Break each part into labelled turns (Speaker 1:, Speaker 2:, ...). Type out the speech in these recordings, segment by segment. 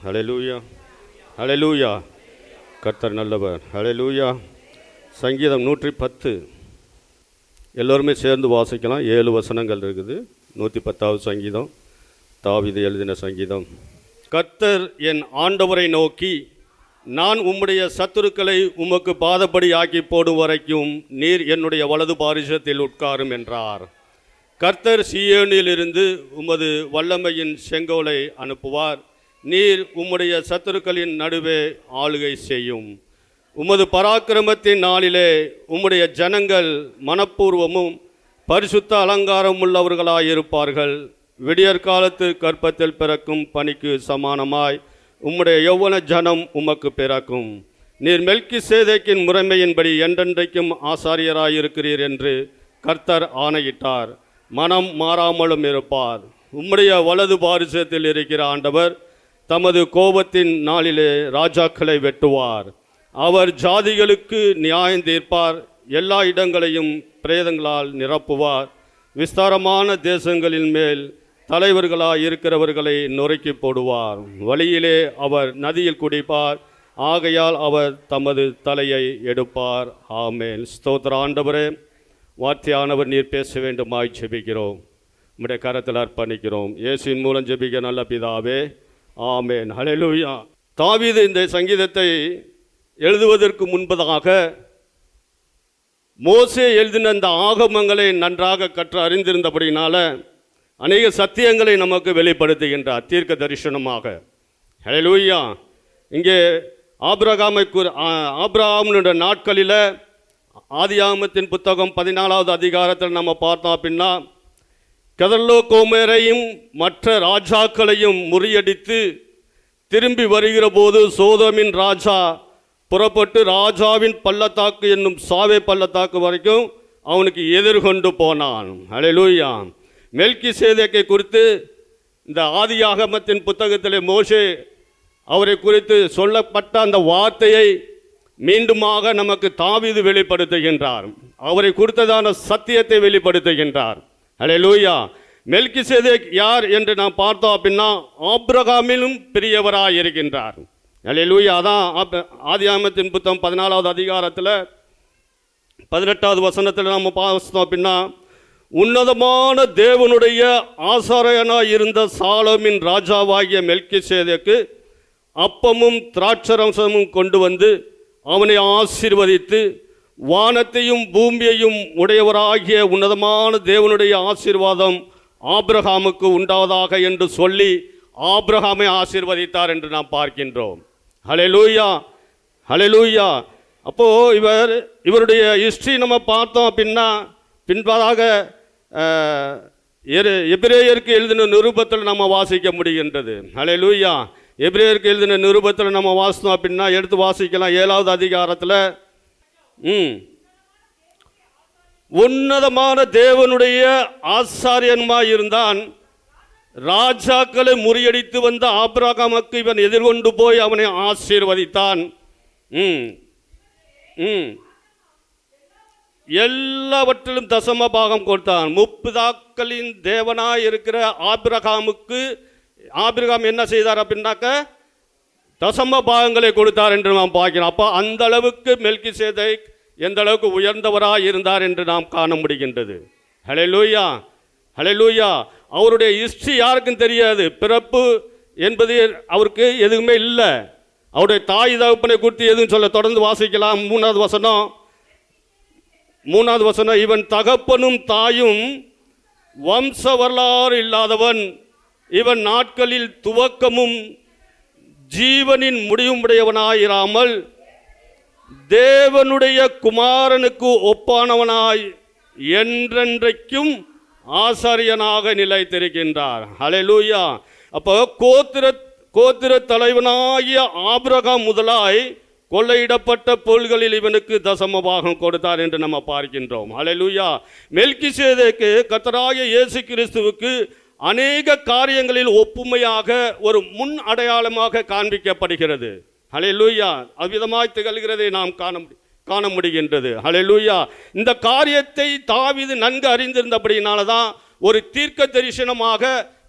Speaker 1: ஹல்லேலூயா, ஹல்லேலூயா. கர்த்தர் நல்லவர். ஹல்லேலூயா. சங்கீதம் 110 எல்லோருமே சேர்ந்து வாசிக்கலாம். 7 வசனங்கள் இருக்குது. 110வது சங்கீதம், தாவீது எழுதின சங்கீதம். கர்த்தர் என் ஆண்டவரை நோக்கி, நான் உம்முடைய சத்துருக்களை உமக்கு பாதப்படி ஆக்கி போடும் வரைக்கும் நீர் என்னுடைய வலது பாரிசத்தில் உட்காரும் என்றார். கர்த்தர் சீயோனிலிருந்து உமது வல்லமையின் செங்கோலை அனுப்புவார். நீர் உம்முடைய சத்துருக்களின் நடுவே ஆளுகை செய்யும். உமது பராக்கிரமத்தின் நாளிலே உம்முடைய ஜனங்கள் மனப்பூர்வமும் பரிசுத்த அலங்காரம் உள்ளவர்களாயிருப்பார்கள். விடியற்காலத்து கற்பத்தில் பிறக்கும் பனிக்கு சமானமாய் உம்முடைய யௌவன ஜனம் உமக்கு பிறக்கும். நீர் மெல்கிசேதேக்கின் முறைமையின்படி என்றென்றைக்கும் ஆசாரியராயிருக்கிறீர் என்று கர்த்தர் ஆணையிட்டார். மனம் மாறாமலும் இருப்பார். உம்முடைய வலது பாரிசத்தில் இருக்கிற ஆண்டவர் தமது கோபத்தின் நாளிலே ராஜாக்களை வெட்டுவார். அவர் ஜாதிகளுக்கு நியாயம் தீர்ப்பார். எல்லா இடங்களையும் பிரேதங்களால் நிரப்புவார். விஸ்தாரமான தேசங்களின் மேல் தலைவர்களாய் இருக்கிறவர்களை நொறுக்கி போடுவார். வழியிலே அவர் நதியில் குடிப்பார். ஆகையால் அவர் தமது தலையை எடுப்பார். ஆமேன். ஸ்தோத்திர ஆண்டவரே, வார்த்தையானவர் நீர் பேச வேண்டுமாய் ஜெபிக்கிறோம். உம்முடைய கரத்தில் அர்ப்பணிக்கிறோம். இயேசுவின் மூலம் ஜெபிக்க நல்ல பிதாவே, ஆமேன். ஹல்லேலூயா. தாவீது இந்த சங்கீதத்தை எழுதுவதற்கு முன்பதாக மோசே எழுதின இந்த ஆகமங்களை நன்றாக கற்று அறிந்திருந்தபடினால அநேக சத்தியங்களை நமக்கு வெளிப்படுத்துகின்றார் தீர்க்க தரிசனமாக. ஹல்லேலூயா. இங்கே ஆபிரகாமுடைய நாட்களில் ஆதியாகமத்தின் புத்தகம் 14வது அதிகாரத்தில் நம்ம பார்த்தோம் அப்படின்னா, கெதர்லோ கோமேரையும் மற்ற ராஜாக்களையும் முறியடித்து திரும்பி வருகிற போது சோதோமின் ராஜா புறப்பட்டு ராஜாவின் பள்ளத்தாக்கு என்னும் சாவே பள்ளத்தாக்கு வரைக்கும் அவனுக்கு எதிர்கொண்டு போனான். ஹல்லேலூயா. மெல்கிசேதேக்கை குறித்து இந்த ஆதியாகமத்தின் புத்தகத்திலே மோசே அவரை குறித்து சொல்லப்பட்ட அந்த வார்த்தையை மீண்டுமாக நமக்கு தாவீது வெளிப்படுத்துகின்றார். அவரை குறித்ததான சத்தியத்தை வெளிப்படுத்துகின்றார். ஹல்லேலூயா. மெல்கிசேதேக் யார் என்று நாம் பார்த்தோம் அப்படின்னா, ஆபிரகாமிலும் பெரியவராய் இருக்கின்றார். ஹல்லேலூயா. அதான் ஆதியாகமத்தின் புத்தகம் 14வது அதிகாரத்தில் 18வது வசனத்தில் நம்ம பார்த்தோம் அப்படின்னா, உன்னதமான தேவனுடைய ஆசாரியனாய் இருந்த சாலோமின் ராஜாவாகிய மெல்கிசேதேக்கு அப்பமும் திராட்சரசமும் கொண்டு வந்து அவனை ஆசீர்வதித்து, வானத்தையும் பூமியையும் உடையவராகிய உன்னதமான தேவனுடைய ஆசீர்வாதம் ஆபிரகாமுக்கு உண்டாவதாக என்று சொல்லி ஆபிரகாமை ஆசீர்வதித்தார் என்று நாம் பார்க்கின்றோம். ஹல்லேலூயா, ஹல்லேலூயா. அப்போது இவருடைய ஹிஸ்ட்ரி நம்ம பார்த்தோம் அப்படின்னா, பின்பதாக எபிரேயருக்கு எழுதின நிருபத்தில் நம்ம வாசிக்க முடிகின்றது. ஹல்லேலூயா. எபிரேயருக்கு எழுதின நிருபத்தில் நம்ம வாசித்தோம் அப்படின்னா எடுத்து வாசிக்கலாம். 7வது அதிகாரத்தில் உன்னதமான தேவனுடைய ஆசாரியன்மாய் இருந்தான். ராஜாக்களை முறியடித்து வந்த ஆபிரகாமுக்கு இவன் எதிர்கொண்டு போய் அவனை ஆசீர்வதித்தான். எல்லாவற்றிலும் தசம பாகம் கொடுத்தான். முப்பிதாக்களின் தேவனாய் இருக்கிற ஆபிரகாமுக்கு ஆபிரகாம் என்ன செய்தார் அப்படின்னாக்க தசம பாகங்களை கொடுத்தார் என்று நாம் பார்க்கிறோம். அப்போ அந்த அளவுக்கு மெல்கிசேதேக் எந்த அளவுக்கு உயர்ந்தவராக இருந்தார் என்று நாம் காண முடிகின்றது. ஹல்லேலூயா, ஹல்லேலூயா. அவருடைய ஹிஸ்ட்ரி யாருக்கும் தெரியாது. பிறப்பு என்பது அவருக்கு எதுவுமே இல்லை. அவருடைய தாய் தகப்பனை குறித்து எதுவும் சொல்ல. தொடர்ந்து வாசிக்கலாம். 3வது வசனம், இவன் தகப்பனும் தாயும் வம்ச வரலாறு இல்லாதவன், இவன் நாட்களில் துவக்கமும் ஜீவனின் முடிவும் உடையவனாயிராமல் தேவனுடைய குமாரனுக்கு ஒப்பானவனாய் என்றென்றைக்கும் ஆசாரியனாக நிலைத்திருக்கின்றார். ஹல்லேலூயா. அப்போ கோத்திர தலைவனாகிய ஆபிரகாம் முதலாய் கொள்ளையிடப்பட்ட பொருள்களில் இவனுக்கு தசம பாகம் கொடுத்தார் என்று நம்ம பார்க்கின்றோம். ஹல்லேலூயா. மெல்கிசேதேக்கு கர்த்தராகிய இயேசு கிறிஸ்துவுக்கு அநேக காரியங்களில் ஒப்புமையாக ஒரு முன் அடையாளமாக காண்பிக்கப்படுகிறது. ஹல்லேலூயா. அவ்விதமாய் திகழ்கிறதை நாம் காண முடிகின்றது. ஹல்லேலூயா. இந்த காரியத்தை தாவீது நன்கு அறிந்திருந்தபடியினால தான் ஒரு தீர்க்க தரிசனமாக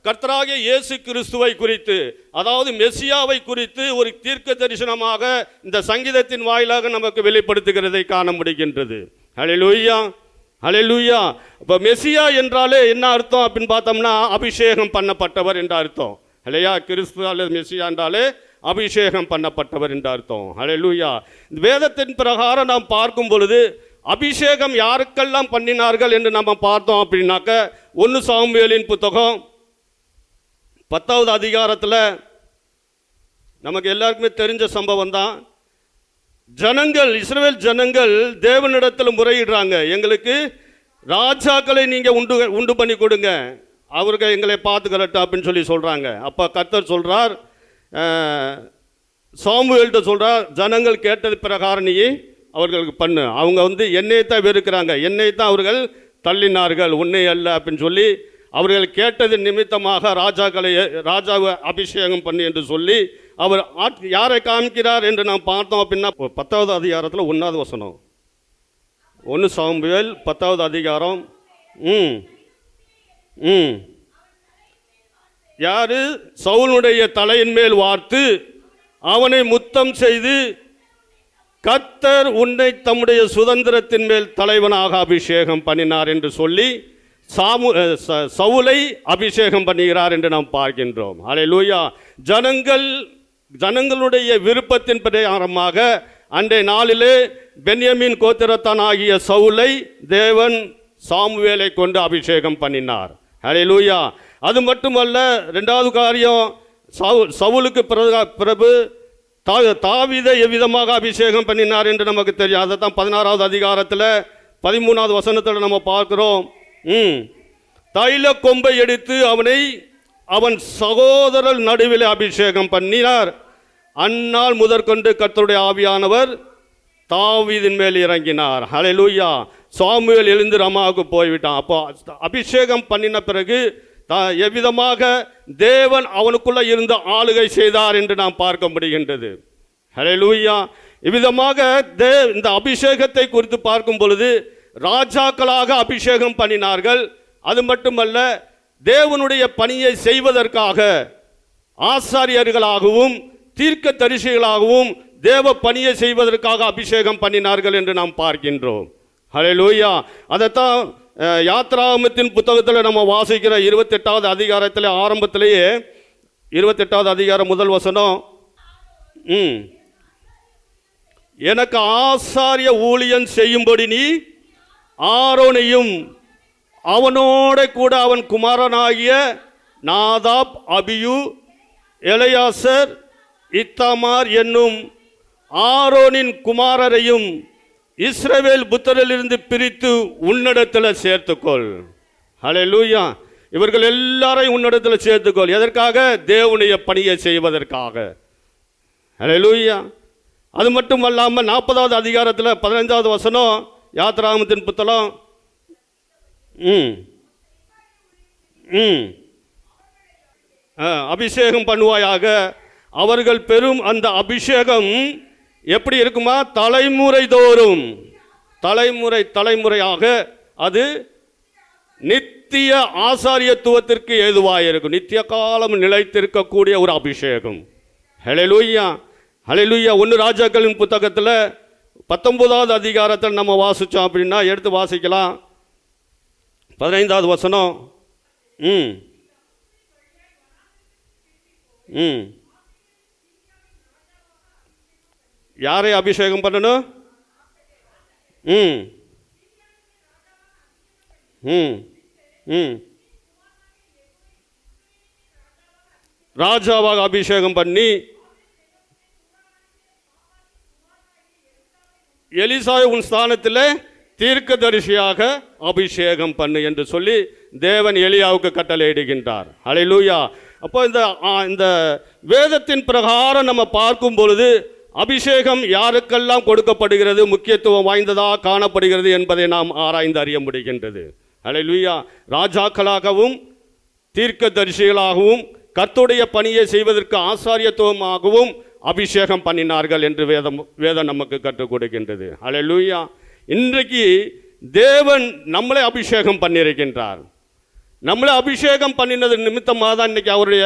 Speaker 1: கர்த்தராகிய இயேசு கிறிஸ்துவை குறித்து, அதாவது மெசியாவை குறித்து ஒரு தீர்க்க தரிசனமாக இந்த சங்கீதத்தின் வாயிலாக நமக்கு வெளிப்படுத்துகிறதை காண முடிகின்றது. ஹல்லேலூயா, ஹல்லேலூயா. இப்போ மெசியா என்றாலே என்ன அர்த்தம் அப்படின்னு பார்த்தோம்னா, அபிஷேகம் பண்ணப்பட்டவர் என்ற அர்த்தம். இல்லையா? கிறிஸ்து அல்லது மெசியா என்றாலே அபிஷேகம் பண்ணப்பட்டவர் என்ற அர்த்தம். ஹல்லேலூயா. வேதத்தின் பிரகாரம் நாம் பார்க்கும் பொழுது அபிஷேகம் யாருக்கெல்லாம் பண்ணினார்கள் என்று நம்ம பார்த்தோம் அப்படின்னாக்க, 1 சாமுவேலின் புத்தகம் 10வது அதிகாரத்தில் நமக்கு எல்லாருக்குமே தெரிஞ்ச சம்பவம் தான். ஜனங்கள், இஸ்ரவேல் ஜனங்கள் தேவனிடத்தில் முறையிடுறாங்க, எங்களுக்கு ராஜாக்களை நீங்கள் உண்டு பண்ணி கொடுங்க, அவர்கள் எங்களை பார்த்துக்கிறட்டும் அப்படின்னு சொல்லி சொல்கிறாங்க. அப்போ கர்த்தர் சொல்கிறார், சாமுவேல்கிட்ட சொல்கிறார், ஜனங்கள் கேட்டது பிரகாரம் நீ அவர்களுக்கு பண்ணு. அவங்க என்னை தான் வெறுக்கிறாங்க, என்னை தான் அவர்கள் தள்ளினார்கள், உன்னை அல்ல அப்படின்னு சொல்லி அவர்கள் கேட்டது நிமித்தமாக ராஜாவை அபிஷேகம் பண்ணி என்று சொல்லி அவர் யாரை காமிக்கிறார் என்று நாம் பார்த்தோம் அப்படின்னா, 10வது அதிகாரத்தில் 1வது வசனம், 1 சாமுவேல் 10வது அதிகாரம். யாரு? சவுலுடைய தலையின் மேல் வார்த்து அவனை முத்தம் செய்து, கர்த்தர் உன்னை தம்முடைய சுதந்திரத்தின் மேல் தலைவனாக அபிஷேகம் பண்ணினார் என்று சொல்லி சவுலை அபிஷேகம் பண்ணுகிறார் என்று நாம் பார்க்கின்றோம். ஹல்லேலூயா. ஜனங்களுடைய விருப்பத்தின் பிரகாரமாக அன்றைய நாளிலே பென்யமீன் கோத்திரத்தான் ஆகிய சவுலை தேவன் சாமுவேலை கொண்டு அபிஷேகம் பண்ணினார். ஹல்லேலூயா. அது மட்டுமல்ல, 2வது காரியம், சவுலுக்கு பிரபு தாவீதை எவ்விதமாக அபிஷேகம் பண்ணினார் என்று நமக்கு தெரியும். அதை தான் 16வது அதிகாரத்தில் 13வது வசனத்தில் நம்ம பார்க்கிறோம். தைல கொம்பை எடுத்து அவன் சகோதரர் நடுவில் அபிஷேகம் பண்ணினார். அந்நாள் முதற்கொண்டு கர்த்தருடைய ஆவியானவர் தாவீதின் மேல் இறங்கினார். ஹல்லேலூயா. சாமுவேல் எழுந்து ரமாவுக்கு போய்விட்டான். அப்போ அபிஷேகம் பண்ணின பிறகு எவ்விதமாக தேவன் அவனுக்குள்ள இருந்து ஆளுகை செய்தார் என்று நாம் பார்க்க முடிகின்றது. ஹல்லேலூயா. இவ்விதமாக இந்த அபிஷேகத்தை குறித்து பார்க்கும் பொழுது ராஜாக்களாக அபிஷேகம் பண்ணினார்கள். அது மட்டுமல்ல, தேவனுடைய பணியை செய்வதற்காக ஆசாரியர்களாகவும் தீர்க்க தரிசிகளாகவும் தேவ பணியை செய்வதற்காக அபிஷேகம் பண்ணினார்கள் என்று நாம் பார்க்கின்றோம். ஹல்லேலூயா. அதைத்தான் யாத்ராகமத்தின் புத்தகத்தில் நம்ம வாசிக்கிற 28வது அதிகாரத்தில் ஆரம்பத்திலேயே 28வது அதிகாரம் 1 வசனம், எனக்கு ஆசாரிய ஊழியன் செய்யும்படி நீ ஆரோனையும் அவனோட கூட அவன் குமாரனாகிய நாதாப், அபியூ, எலெயாசர், இத்தாமார் என்னும் ஆரோனின் குமாரரையும் இஸ்ரவேல் புத்திரரிலிருந்து பிரித்து உன்னிடத்தில் சேர்த்துக்கொள். ஹல்லேலூயா. இவர்கள் எல்லாரையும் உன்னிடத்தில் சேர்த்துக்கொள். எதற்காக? தேவனுடைய பணியை செய்வதற்காக. ஹல்லேலூயா. அது மட்டும் அல்லாமல் 40வது அதிகாரத்தில் 15வது வசனம், யாத்ராகமத்தின் புத்தகம், அபிஷேகம் பண்ணுவாயாக. அவர்கள் பெறும் அந்த அபிஷேகம் எப்படி இருக்குமா? தலைமுறை தோறும், தலைமுறையாக அது நித்திய ஆசாரியத்துவத்திற்கு ஏதுவாக இருக்கும். நித்திய காலம் நிலைத்திருக்கக்கூடிய ஒரு அபிஷேகம். ஹல்லேலூயா, ஹல்லேலூயா. 1 ராஜாக்களின் புத்தகத்தில் 19வது அதிகாரத்தில் நம்ம வாசித்தோம் அப்படின்னா, எடுத்து வாசிக்கலாம். 15வது வசனம். யாரை அபிஷேகம் பண்ணணும்? ராஜாவாக அபிஷேகம் பண்ணி எலிசாவை உன் ஸ்தானத்தில் தீர்க்கதரிசியாக அபிஷேகம் பண்ணு என்று சொல்லி தேவன் எலியாவுக்கு கட்டளையிடுகின்றார். ஹல்லேலூயா. அப்போ இந்த வேதத்தின் பிரகாரம் நம்ம பார்க்கும் பொழுது அபிஷேகம் யாருக்கெல்லாம் கொடுக்கப்படுகிறது, முக்கியத்துவம் வாய்ந்ததாக காணப்படுகிறது என்பதை நாம் ஆராய்ந்து அறிய முடிகின்றது. ஹல்லேலூயா. ராஜாக்களாகவும் தீர்க்கதரிசிகளாகவும் கர்த்தருடைய பணியை செய்வதற்கு ஆசாரியத்துவமாகவும் அபிஷேகம் பண்ணினார்கள் என்று வேதம் நமக்கு கற்றுக் கொடுக்கின்றது. ஹல்லேலூயா. இன்றைக்கு தேவன் நம்மளை அபிஷேகம் பண்ணியிருக்கின்றார். நம்மளை அபிஷேகம் பண்ணினது நிமித்தமாக தான் இன்னைக்கு அவருடைய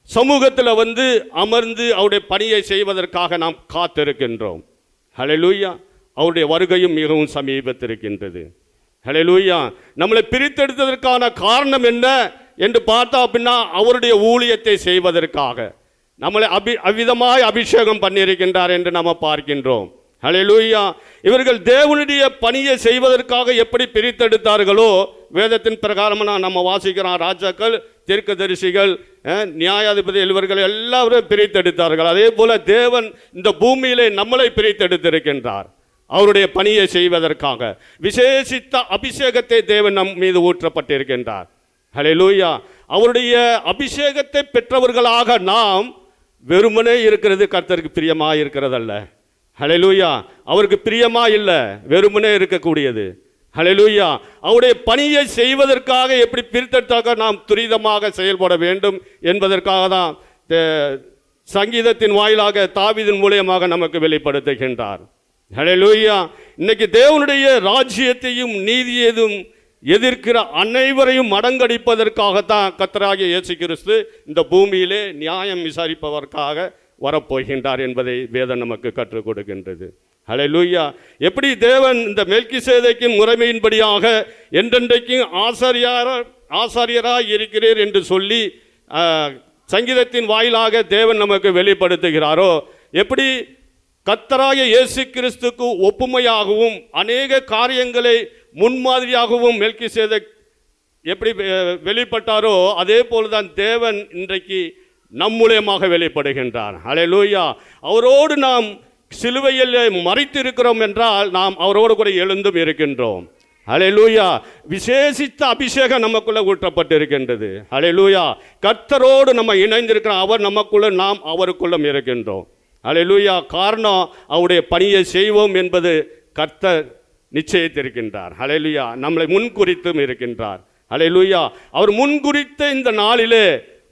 Speaker 1: சமூகத்தில் வந்து அமர்ந்து அவருடைய பணியை செய்வதற்காக நாம் காத்திருக்கின்றோம். ஹல்லேலூயா. அவருடைய வருகையும் மிகவும் சமீபத்திருக்கின்றது. ஹல்லேலூயா. நம்மளை பிரித்தெடுத்ததற்கான காரணம் என்ன என்று பார்த்தா அப்படின்னா அவருடைய ஊழியத்தை செய்வதற்காக நம்மளை அவ்விதமாய் அபிஷேகம் பண்ணியிருக்கின்றார் என்று நாம் பார்க்கின்றோம். ஹல்லேலூயா. இவர்கள் தேவனுடைய பணியை செய்வதற்காக எப்படி பிரித்தெடுத்தார்களோ வேதத்தின் பிரகாரமாக நம்ம வாசிக்கிறோம். ராஜாக்கள், தீர்க்கதரிசிகள், நியாயாதிபதி இவர்கள் எல்லாரும் பிரித்தெடுத்தார்கள். அதே போல தேவன் இந்த பூமியிலே நம்மளை பிரித்தெடுத்திருக்கின்றார் அவருடைய பணியை செய்வதற்காக. விசேஷித்த அபிஷேகத்தை தேவன் நம் மீது ஊற்றப்பட்டிருக்கின்றார். ஹல்லேலூயா. அவருடைய அபிஷேகத்தை பெற்றவர்களாக நாம் வெறுமனே இருக்கிறது கர்த்தருக்கு பிரியமாக இருக்கிறதல்ல. ஹல்லேலூயா. அவருக்கு பிரியமா இல்லை, வெறுமனே இருக்கக்கூடியது. ஹல்லேலூயா. அவருடைய பணியை செய்வதற்காக எப்படி பிரித்தெடுத்தாக நாம் துரிதமாக செயல்பட வேண்டும் என்பதற்காக தான் சங்கீதத்தின் வாயிலாக தாவீதின் மூலமாக நமக்கு வெளிப்படுத்துகின்றார். ஹல்லேலூயா. இன்னைக்கு தேவனுடைய ராஜ்யத்தையும் நீதியையும் எதிர்க்கிற அனைவரையும் மடங்கடிப்பதற்காகத்தான் கர்த்தராகிய இயேசு கிறிஸ்து இந்த பூமியிலே நியாயம் விசாரிப்பதற்காக வரப்போகின்றார் என்பதை வேதம் நமக்கு கற்றுக் கொடுக்கின்றது. ஹல்லேலூயா. எப்படி தேவன் இந்த மெல்கிசேதேக்கின் முறைமையின்படியாக என்றென்றைக்கும் ஆசாரியராய் இருக்கிறீர் என்று சொல்லி சங்கீதத்தின் வாயிலாக தேவன் நமக்கு வெளிப்படுத்துகிறாரோ, எப்படி கர்த்தராகிய இயேசு கிறிஸ்துக்கு ஒப்புமையாகவும் அநேக காரியங்களை முன்மாதிரியாகவும் மெல்கிசேதேக் எப்படி வெளிப்பட்டாரோ அதே போலதான் தேவன் இன்றைக்கு நம் மூலமாக வெளிப்படுகின்றார். ஹல்லேலூயா. அவரோடு நாம் சிலுவையில் மறித்திருக்கிறோம் என்றால் நாம் அவரோடு கூட எழுந்தும் இருக்கின்றோம். ஹல்லேலூயா. விசேஷித்த அபிஷேகம் நமக்குள்ள ஊற்றப்பட்டிருக்கின்றது. ஹல்லேலூயா. கர்த்தரோடு நம்ம இணைந்திருக்கிறோம். அவர் நமக்குள்ள, நாம் அவருக்குள்ளும் இருக்கின்றோம். ஹல்லேலூயா. காரணம் அவருடைய பணியை செய்வோம் என்பது கர்த்தர் நிச்சயித்திருக்கின்றார். ஹல்லேலூயா. நம்மளை முன்குறித்தும் இருக்கின்றார். ஹல்லேலூயா. அவர் முன்குறித்த இந்த நாளிலே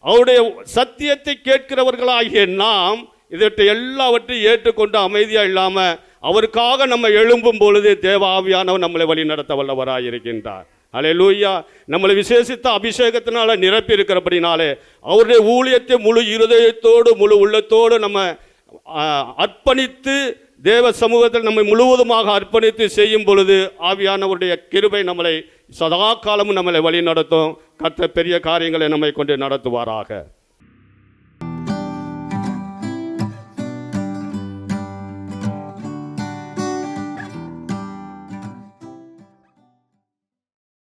Speaker 1: அவருடைய சத்தியத்தை கேட்கிறவர்களாகிய நாம் இதற்கு எல்லாவற்றையும் ஏற்றுக்கொண்டு அமைதியாக இல்லாமல் அவருக்காக நம்ம எழும்பும் பொழுது தேவ ஆவியானவர் நம்மளை வழி நடத்த வல்லவராக இருக்கின்றார். ஹல்லேலூயா. நம்மளை விசேஷித்த அபிஷேகத்தினால நிரப்பி இருக்கிறபடினாலே அவருடைய ஊழியத்தை முழு இருதயத்தோடு முழு உள்ளத்தோடு நம்ம அர்ப்பணித்து தேவ சமூகத்தில் நம்மை முழுவதுமாக அர்ப்பணித்து செய்யும் பொழுது ஆவியானவருடைய கிருபை நம்மளை சதா காலமும் நம்மளை வழி நடத்தும். கர்த்தர் பெரிய காரியங்களை நம்மை கொண்டு நடத்துவாராக.